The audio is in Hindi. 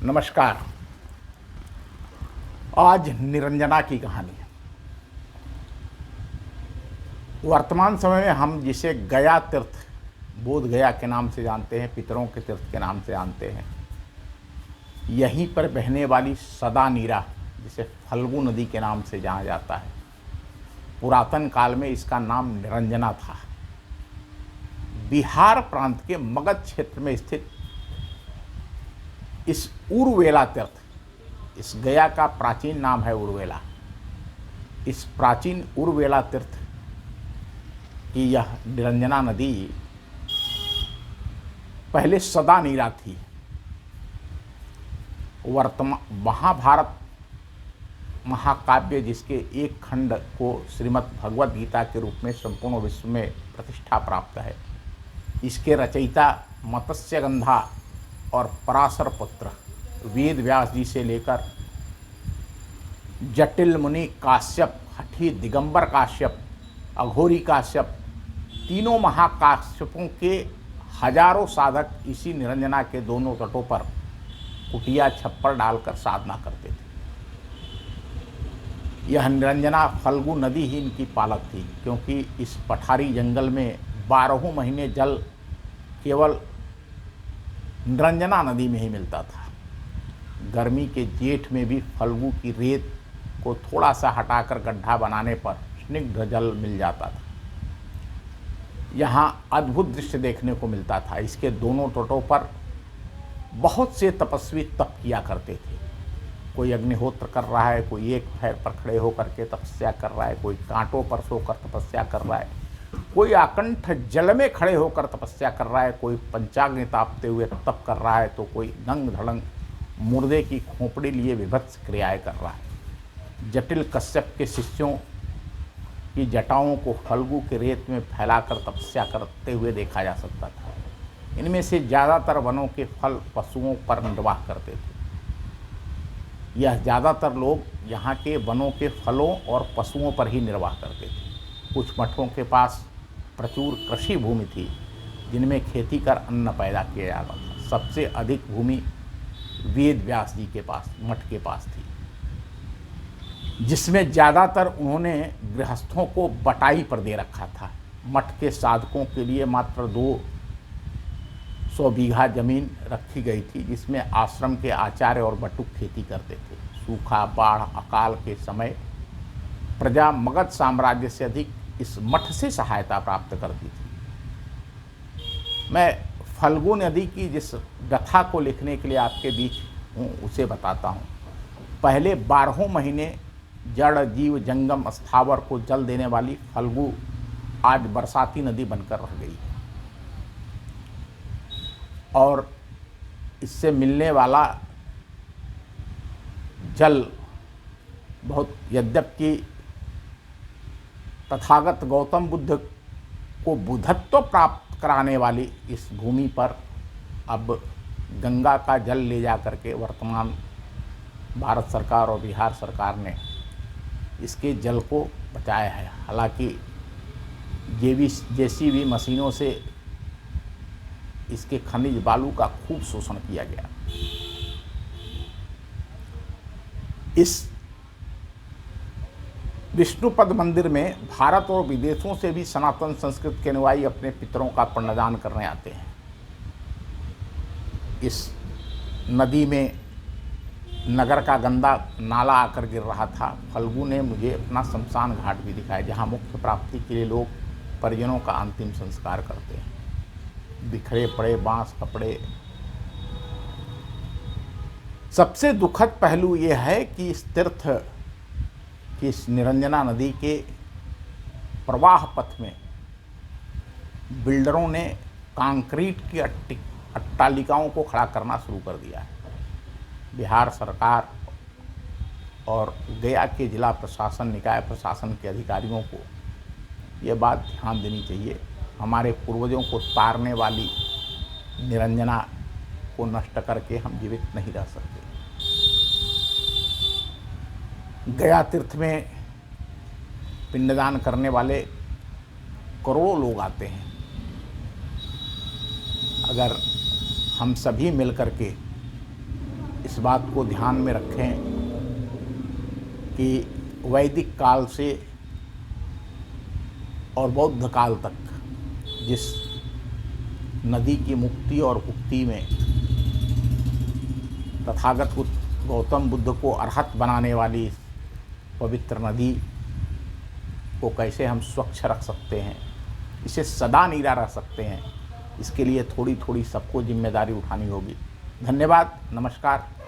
नमस्कार। आज निरंजना की कहानी। वर्तमान समय में हम जिसे गया तीर्थ, बोध गया के नाम से जानते हैं, पितरों के तीर्थ के नाम से जानते हैं, यहीं पर बहने वाली सदा नीरा, जिसे फल्गु नदी के नाम से जाना जाता है, पुरातन काल में इसका नाम निरंजना था। बिहार प्रांत के मगध क्षेत्र में स्थित इस उर्वेला तीर्थ, इस गया का प्राचीन नाम है उर्वेला। इस प्राचीन उर्वेला तीर्थ की यह निरंजना नदी पहले सदा नीरा थी। महाभारत महाकाव्य, जिसके एक खंड को श्रीमद् भगवद गीता के रूप में संपूर्ण विश्व में प्रतिष्ठा प्राप्त है, इसके रचयिता मत्स्यगंधा और पराशर पुत्र वेद व्यास जी से लेकर जटिल मुनि काश्यप, हठी दिगंबर काश्यप, अघोरी काश्यप, तीनों महाकाश्यपों के हजारों साधक इसी निरंजना के दोनों तटों पर कुटिया छप्पर डालकर साधना करते थे। यह निरंजना फल्गु नदी ही इनकी पालक थी, क्योंकि इस पठारी जंगल में 12 महीने जल केवल निरंजना नदी में ही मिलता था। गर्मी के जेठ में भी फल्गु की रेत को थोड़ा सा हटाकर गड्ढा बनाने पर स्निग्ध जल मिल जाता था। यहाँ अद्भुत दृश्य देखने को मिलता था। इसके दोनों तटों पर बहुत से तपस्वी तप किया करते थे। कोई अग्निहोत्र कर रहा है, कोई एक पैर पर खड़े होकर के तपस्या कर रहा है, कोई कांटों पर सोकर तपस्या कर रहा है, कोई आकंठ जल में खड़े होकर तपस्या कर रहा है, कोई पंचाग्नि तापते हुए तप कर रहा है, तो कोई दंग धड़ंग मुर्दे की खोपड़ी लिए विभत्स क्रियाएं कर रहा है। जटिल कश्यप के शिष्यों की जटाओं को फल्गु के रेत में फैलाकर तपस्या करते हुए देखा जा सकता था। इनमें से ज़्यादातर वनों के फल पशुओं पर निर्वाह करते थे। यह ज़्यादातर लोग यहाँ के वनों के फलों और पशुओं पर ही निर्वाह करते थे। कुछ मठों के पास प्रचुर कृषि भूमि थी, जिनमें खेती कर अन्न पैदा किया जाता था। सबसे अधिक भूमि वेद व्यास जी के पास, मठ के पास थी, जिसमें ज़्यादातर उन्होंने गृहस्थों को बटाई पर दे रखा था। मठ के साधकों के लिए मात्र 200 बीघा जमीन रखी गई थी, जिसमें आश्रम के आचार्य और बटुक खेती करते थे। सूखा, बाढ़, अकाल के समय प्रजा मगध साम्राज्य से अधिक इस मठ से सहायता प्राप्त करती थी। मैं फल्गु नदी की जिस गाथा को लिखने के लिए आपके बीच हूँ, उसे बताता हूँ। पहले 12 महीने जड़ जीव जंगम स्थावर को जल देने वाली फल्गु आज बरसाती नदी बनकर रह गई है, और इससे मिलने वाला जल बहुत, यद्यपि तथागत गौतम बुद्ध को बुद्धत्व प्राप्त कराने वाली इस भूमि पर अब गंगा का जल ले जा करके वर्तमान भारत सरकार और बिहार सरकार ने इसके जल को बचाया है। हालांकि जेसीबी मशीनों से इसके खनिज बालू का खूब शोषण किया गया। इस विष्णुपद मंदिर में भारत और विदेशों से भी सनातन संस्कृति के अनुयायी अपने पितरों का पिंडदान करने आते हैं। इस नदी में नगर का गंदा नाला आकर गिर रहा था। फल्गु ने मुझे अपना शमशान घाट भी दिखाया, जहाँ मुख्य प्राप्ति के लिए लोग परिजनों का अंतिम संस्कार करते हैं। बिखरे पड़े बांस कपड़े। सबसे दुखद पहलू यह है कि इस तीर्थ कि इस निरंजना नदी के प्रवाह पथ में बिल्डरों ने कंक्रीट की अट्टालिकाओं को खड़ा करना शुरू कर दिया है। बिहार सरकार और गया के जिला प्रशासन, निकाय प्रशासन के अधिकारियों को ये बात ध्यान देनी चाहिए। हमारे पूर्वजों को तारने वाली निरंजना को नष्ट करके हम जीवित नहीं रह सकते। गया तीर्थ में पिंडदान करने वाले करोड़ों लोग आते हैं। अगर हम सभी मिलकर के इस बात को ध्यान में रखें कि वैदिक काल से और बौद्ध काल तक जिस नदी की मुक्ति और भुक्ति में तथागत गौतम बुद्ध को अरहत बनाने वाली पवित्र नदी को कैसे हम स्वच्छ रख सकते हैं, इसे सदा नीरा रख सकते हैं, इसके लिए थोड़ी थोड़ी सबको जिम्मेदारी उठानी होगी। धन्यवाद, नमस्कार।